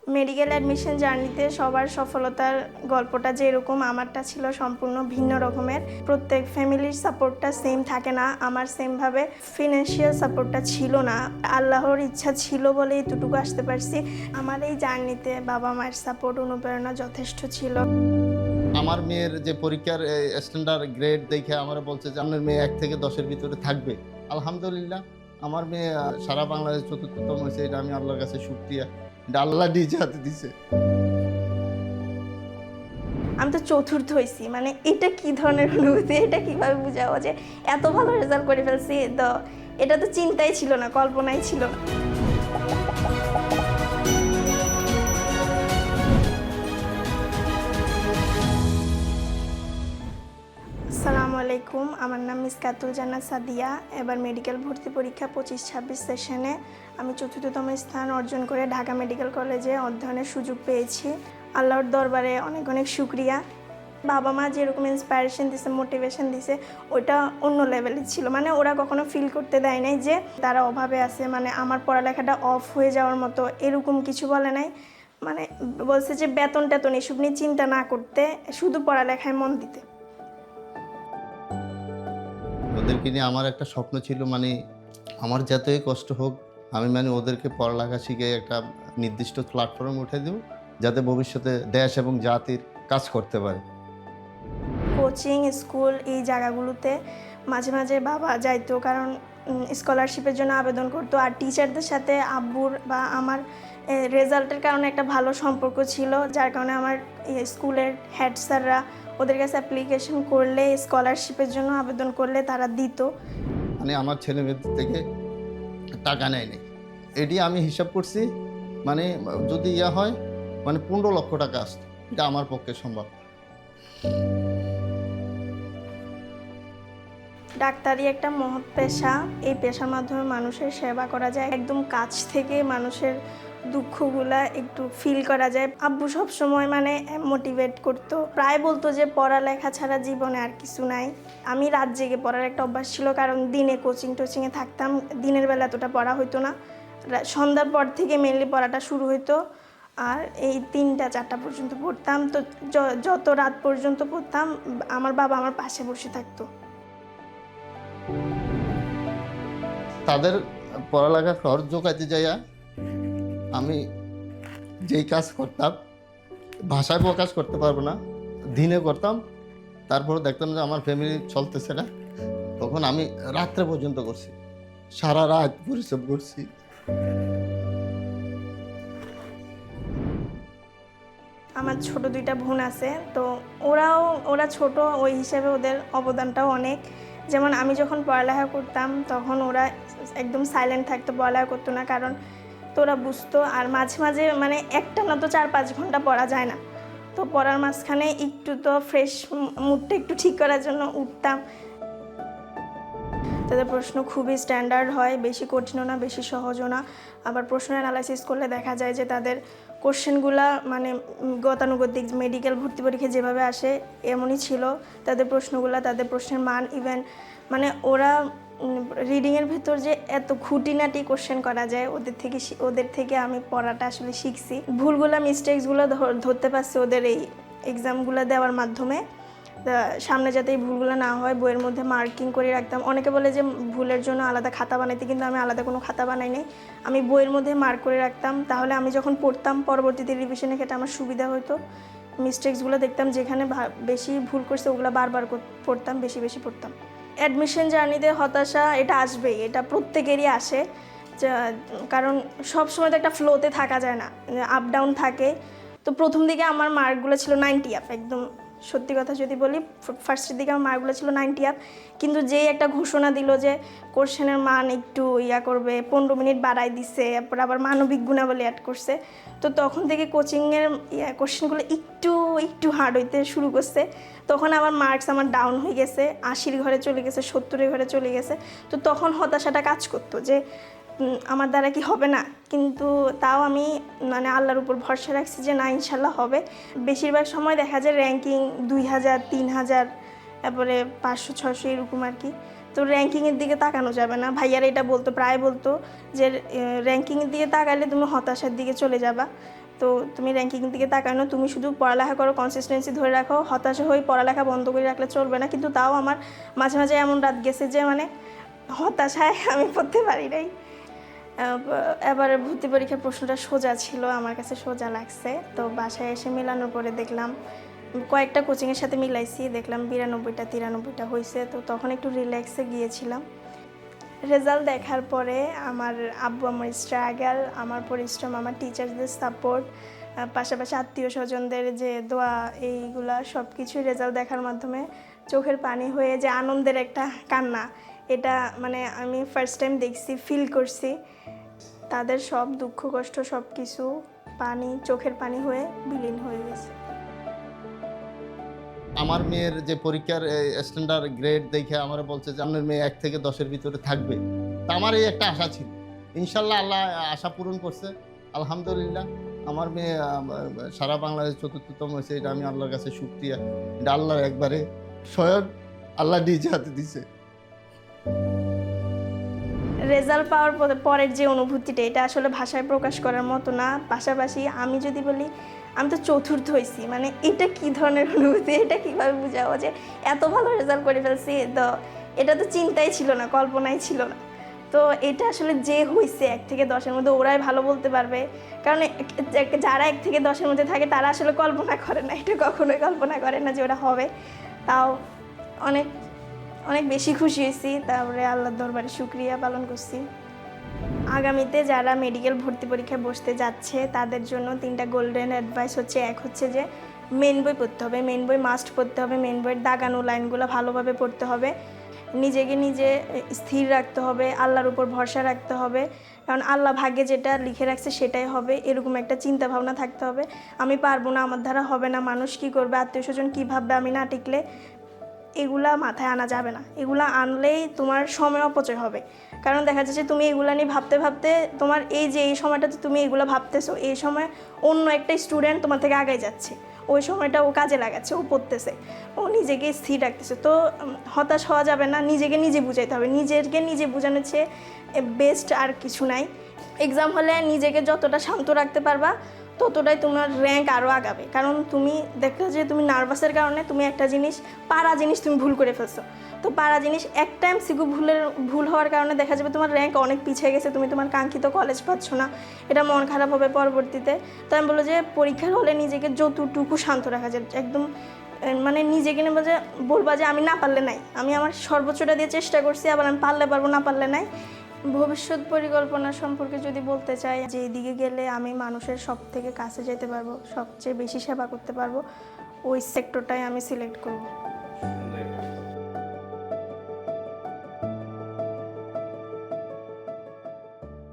Medical admission জার্নিতে সবার সফলতার গল্পটা যেরকম আমারটা ছিল সম্পূর্ণ ভিন্ন রকমের। প্রত্যেক ফ্যামিলির সাপোর্টটা সেম থাকে না, আমার সেমভাবে ফিনান্সিয়াল সাপোর্টটা ছিল না। আল্লাহর ইচ্ছা ছিল বলে এতটুকু আসতে পারছি। আমার এই জার্নিতে বাবা মায়ের সাপোর্ট অনুপ্রেরণা যথেষ্ট ছিল। আমার মেয়ের যে পরীক্ষার স্ট্যান্ডার্ড গ্রেড দেখে আমার বলছে যে আপনার মেয়ে 1 থেকে 10-এর ভিতরে থাকবে। আলহামদুলিল্লাহ আমার মেয়ে সারা বাংলাদেশ ৪র্থতম হয়েছে। এটা আমি আল্লাহর কাছে শুকরিয়া। এটা আল্লাহ নিজে হাতে দিছে। আমি তো চতুর্থ হয়েছি, মানে এটা কি ধরনের অনুভূতি, এটা কিভাবে বুঝাবো যে এত ভালো রেজাল্ট করে ফেলছি। তো এটা তো চিন্তাই ছিল না, কল্পনাই ছিল না। আসসালামু আলাইকুম, আমার নাম মিসকাতুল জান্নাত সাদিয়া। এবার মেডিকেল ভর্তি পরীক্ষা 25-26 সেশনে আমি ৪র্থতম স্থান অর্জন করে ঢাকা মেডিকেল কলেজে অধ্যয়নের সুযোগ পেয়েছি। আল্লাহর দরবারে অনেক অনেক শুকরিয়া। বাবা মা যেরকম ইন্সপায়ারেশন দিছে, মোটিভেশন দিছে, ওইটা অন্য লেভেলের ছিল। মানে ওরা কখনো ফিল করতে দেয় নাই যে তারা অভাবে আছে, মানে আমার পড়ালেখাটা অফ হয়ে যাওয়ার মতো এরকম কিছু বলে নাই। মানে বলছে যে বেতন টেতন এসব নিয়ে চিন্তা না করতে, শুধু পড়ালেখায় মন দিতে। ওদেরকে নিয়ে আমার একটা স্বপ্ন ছিল, মানে আমার যতই কষ্ট হোক আমি ওদেরকে পড়ালেখা শিখে একটা নির্দিষ্ট প্ল্যাটফর্মে উঠে দেব, যাতে ভবিষ্যতে দেশ এবং জাতির কাজ করতে পারে। কোচিং স্কুল এই জায়গাগুলোতে মাঝে মাঝে বাবা যাইতো, কারণ স্কলারশিপের জন্য আবেদন করতো। আর টিচারদের সাথে আব্বুর বা আমার রেজাল্টের কারণে একটা ভালো সম্পর্ক ছিল, যার কারণে আমার স্কুলের হেড স্যাররা ওদের কাছে অ্যাপ্লিকেশন করলে, স্কলারশিপের জন্য আবেদন করলে তারা দিত। মানে আমার ছেলে মেয়েদের থেকে টাকা নেয়নি, এটি আমি হিসাব করছি। মানে যদি হয় 15 লক্ষ টাকা আসতো, এটা আমার পক্ষে সম্ভব। ডাক্তারি একটা মহৎ পেশা। এই পেশার মাধ্যমে মানুষের সেবা করা যায়, একদম কাছ থেকে মানুষের দুঃখগুলা একটু ফিল করা যায়। আব্বু সবসময় মোটিভেট করতো, প্রায় বলতো যে পড়ালেখা ছাড়া জীবনে আর কিছু নাই। আমি রাত জেগে পড়ার একটা অভ্যাস ছিল, কারণ দিনে কোচিং টোচিংয়ে থাকতাম, দিনের বেলা এতটা পড়া হতো না। সন্ধ্যার পর থেকে মেনলি পড়াটা শুরু হতো, আর এই 3টা-4টা পর্যন্ত পড়তাম। তো যত রাত পর্যন্ত পড়তাম আমার বাবা আমার পাশে বসে থাকতো। তাদের পড়ালেখা খরচ জোগাইতে যাইয়া আমি যেই কাজ করতাম ভাষায় প্রকাশ করতে পারবো না, দিনে করতাম। তারপর দেখতাম যে আমার ফ্যামিলি চলতেছে না, তখন আমি রাত্রে পর্যন্ত করছি, সারা রাত পরিশ্রম করছি। আমার ছোট 2টা বোন আছে, তো ওরা ছোট, ওই হিসাবে ওদের অবদানটাও অনেক। যেমন আমি যখন পড়ালেখা করতাম তখন ওরা একদম সাইলেন্ট থাকতো, পড়ালেখা করতো না, কারণ তো ওরা বুঝতো। আর মাঝে মাঝে একটা না তো 4-5 ঘন্টা পড়া যায় না, তো পড়ার মাঝখানে একটু তো ফ্রেশ মুডটা একটু ঠিক করার জন্য উঠতাম। তাদের প্রশ্ন খুবই স্ট্যান্ডার্ড হয়, বেশি কঠিনও না বেশি সহজও না। আবার প্রশ্ন অ্যানালাইসিস করলে দেখা যায় যে তাদের কোশ্চেনগুলা গতানুগতিক মেডিকেল ভর্তি পরীক্ষায় যেভাবে আসে এমনই ছিল তাদের প্রশ্নগুলা, তাদের প্রশ্নের মান। ইভেন ওরা রিডিংয়ের ভেতর যে এত খুঁটিনাটি কোশ্চেন করা যায় ওদের থেকে আমি পড়াটা আসলে শিখছি। ভুলগুলা মিস্টেক্সগুলো ধরতে পারছি ওদের এই এক্সামগুলো দেওয়ার মাধ্যমে। সামনে যাতে এই ভুলগুলো না হয় বইয়ের মধ্যে মার্কিং করে রাখতাম। অনেকে বলে যে ভুলের জন্য আলাদা খাতা বানাইতে, কিন্তু আমি আলাদা কোনো খাতা বানাই নাই, আমি বইয়ের মধ্যে মার্ক করে রাখতাম। তাহলে আমি যখন পড়তাম পরবর্তীতে রিভিশনের ক্ষেত্রে আমার সুবিধা হতো। মিস্টেক্সগুলো দেখতাম, যেখানে বেশি ভুল করছে ওগুলো বারবার পড়তাম, বেশি বেশি পড়তাম। অ্যাডমিশন জার্নিতে হতাশা এটা আসবেই, এটা প্রত্যেকেরই আসে। কারণ সবসময় তো একটা ফ্লোতে থাকা যায় না, আপ ডাউন থাকে। তো প্রথম দিকে আমার মার্কগুলো ছিল 90 আপ, একদম সত্যি কথা যদি বলি ফার্স্টের দিকে আমার মার্কগুলো ছিল 90 আপ। কিন্তু যেই একটা ঘোষণা দিল যে কোশ্চেনের মান একটু করবে, 15 মিনিট বাড়াই দিছে, তারপর আবার মানবিক গুণাবলী অ্যাড করছে, তো তখন থেকে কোচিংয়ের কোশ্চেনগুলো একটু একটু হার্ড হইতে শুরু করছে। তখন আমার মার্কস আমার ডাউন হয়ে গেছে, 80-র ঘরে চলে গেছে, 70-এর ঘরে চলে গেছে। তো তখন হতাশাটা কাজ করতো যে আমার দ্বারা কি হবে না। কিন্তু তাও আমি আল্লাহর উপর ভরসা রাখছি যে না, ইনশাল্লাহ হবে। বেশিরভাগ সময় দেখা যায় র্যাঙ্কিং 2000, 3000, তারপরে 500-600 এরকম আর কি। তো র্যাঙ্কিংয়ের দিকে তাকানো যাবে না। ভাইয়ারা এটা প্রায় বলতো যে র্যাঙ্কিংয়ের দিকে তাকালে তুমি হতাশার দিকে চলে যাবা। তো তুমি র্যাঙ্কিং দিকে তাকায় না, তুমি শুধু পড়ালেখা করো, কনসিস্টেন্সি ধরে রাখো। হতাশা হয়ে পড়ালেখা বন্ধ করে রাখলে চলবে না। কিন্তু তাও আমার মাঝে মাঝে এমন রাত গেছে যে মানে হতাশায় আমি পড়তে পারি নাই। এবার ভর্তি পরীক্ষার প্রশ্নটা সোজা ছিল, আমার কাছে সোজা লাগছে। তো বাসায় এসে মেলানোর পরে দেখলাম, কয়েকটা কোচিংয়ের সাথে মিলাইছি, দেখলাম 92টা 93টা হয়েছে। তো তখন একটু রিল্যাক্সে গিয়েছিলাম। রেজাল্ট দেখার পরে আমার আব্বু আমার স্ট্রাগল, আমার পরিশ্রম, আমার টিচারদের সাপোর্ট, পাশাপাশি আত্মীয় স্বজনদের যে দোয়া, এইগুলা সব কিছুই রেজাল্ট দেখার মাধ্যমে চোখের পানি হয়ে যে আনন্দের একটা কান্না, এটা মানে আমি ফার্স্ট টাইম দেখছি, ফিল করছি। তাদের সব দুঃখ কষ্ট সব কিছু চোখের পানি হয়ে বিলীন হয়ে গেছে। আমার মেয়ের যে পরীক্ষার স্ট্যান্ডার্ড গ্রেড দেখে আমার বলছে যে আপনার মেয়ে 1 থেকে 10-এর ভিতরে থাকবে। তা আমার এই একটা আশা ছিল, ইনশাল্লাহ আল্লাহ আশা পূরণ করছে, আলহামদুলিল্লাহ। আমার মেয়ে সারা বাংলাদেশ 4র্থতম হয়েছে, এটা আমি আল্লাহর কাছে শুকরিয়া। এটা আল্লাহর একবারে স্বয়ং আল্লাহ নিজে হাতে দিছে। রেজাল্ট পাওয়ার পরের যে অনুভূতিটা, এটা আসলে ভাষায় প্রকাশ করার মতো না। পাশাপাশি আমি যদি বলি, আমি তো 4র্থ হয়েছি, মানে এটা কি ধরনের অনুভূতি, এটা কীভাবে বোঝাবো যে এত ভালো রেজাল্ট করে ফেলছি। তো এটা তো চিন্তাই ছিল না, কল্পনাই ছিল না। তো এটা আসলে যে হয়েছে 1 থেকে 10-এর মধ্যে, ওরাই ভালো বলতে পারবে। কারণ যারা 1 থেকে 10-এর মধ্যে থাকে তারা আসলে কল্পনা করে না, এটা কখনোই কল্পনা করে না যে ওরা হবে। তাও অনেক অনেক বেশি খুশি হয়েছি। তারপরে আল্লাহর দরবারে শুকরিয়া পালন করছি। আগামীতে যারা মেডিকেল ভর্তি পরীক্ষায় বসতে যাচ্ছে তাদের জন্য 3টা গোল্ডেন অ্যাডভাইস হচ্ছে। এক হচ্ছে যে মেন বই পড়তে হবে, মেন বই মাস্ট পড়তে হবে, মেন বইয়ের দাগানো লাইনগুলো ভালোভাবে পড়তে হবে, নিজেকে নিজে স্থির রাখতে হবে, আল্লাহর উপর ভরসা রাখতে হবে। কারণ আল্লাহ ভাগ্যে যেটা লিখে রাখছে সেটাই হবে, এরকম একটা চিন্তা ভাবনা থাকতে হবে। আমি পারবো না, আমার দ্বারা হবে না, মানুষ কী করবে, আত্মীয় স্বজন কী ভাববে আমি না টিকলে, এগুলা মাথায় আনা যাবে না। এগুলা আনলেই তোমার সময় অপচয় হবে। কারণ দেখা যাচ্ছে তুমি এগুলা নিয়ে ভাবতে ভাবতে তোমার এই সময়টাতে তুমি এগুলো ভাবতেছো, এই সময় অন্য একটা স্টুডেন্ট তোমার থেকে আগে যাচ্ছে, ওই সময়টা ও কাজে লাগাচ্ছে, ও পড়তেছে, ও নিজেকে স্থির রাখতেছে। তো হতাশ হওয়া যাবে না, নিজেকে নিজে বুঝাইতে হবে। নিজেকে নিজে বোঝানোর চেয়ে বেস্ট আর কিছু নাই। এক্সাম হলে নিজেকে যতটা শান্ত রাখতে পারবা ততটাই তোমার র্যাঙ্ক আরও আগাবে। কারণ তুমি দেখো যে তুমি নার্ভাসের কারণে তুমি একটা পারা জিনিস তুমি ভুল করে ফেলছো। তো পারা জিনিস একটা এমসিকিউ ভুল হওয়ার কারণে দেখা যাবে তোমার র্যাঙ্ক অনেক পিছিয়ে গেছে, তুমি তোমার কাঙ্ক্ষিত কলেজ পাচ্ছ না, এটা মন খারাপ হবে পরবর্তীতে। তো আমি বলবো যে পরীক্ষার হলে নিজেকে যতটুকু শান্ত রাখা যায়, একদম মানে নিজেকে নেবো যে বলবা যে আমি না পারলে নাই, আমি আমার সর্বোচ্চটা দিয়ে চেষ্টা করছি, আবার আমি পারলে পারবো না পারলে নাই। ভবিষ্যৎ পরিকল্পনা সম্পর্কে যদি বলতে চাই, যে এদিকে গেলে আমি মানুষের সব থেকে কাছে যেতে পারবো, সবচেয়ে বেশি সেবা করতে পারবো, ওই সেক্টরটাই আমি সিলেক্ট করব।